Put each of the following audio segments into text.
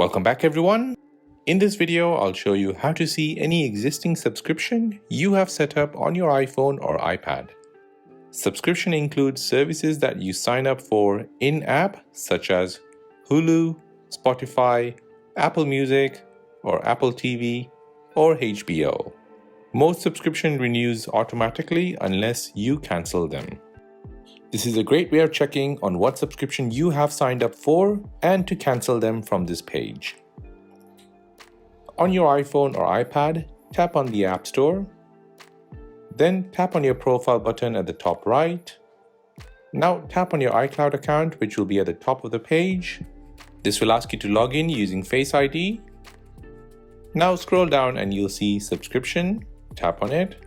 Welcome back everyone. In this video, I'll show you how to see any existing subscription you have set up on your iPhone or iPad. Subscription includes services that you sign up for in-app, such as Hulu, Spotify, Apple Music, or Apple TV, or HBO. Most subscription renews automatically unless you cancel them. This is a great way of checking on what subscription you have signed up for and to cancel them from this page. On your iPhone or iPad, tap on the App Store. Then tap on your profile button at the top right. Now tap on your iCloud account, which will be at the top of the page. This will ask you to log in using Face ID. Now scroll down and you'll see Subscription. Tap on it.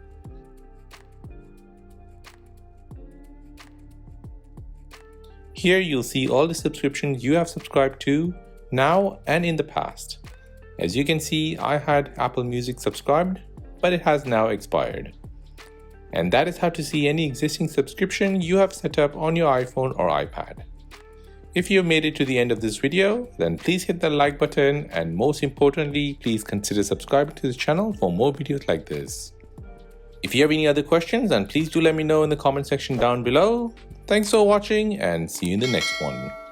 Here you'll see all the subscriptions you have subscribed to now and in the past. As you can see, I had Apple Music subscribed, but it has now expired. And that is how to see any existing subscription you have set up on your iPhone or iPad. If you have made it to the end of this video, then please hit the like button, and most importantly, please consider subscribing to this channel for more videos like this. If you have any other questions, then please do let me know in the comment section down below. Thanks for watching and see you in the next one.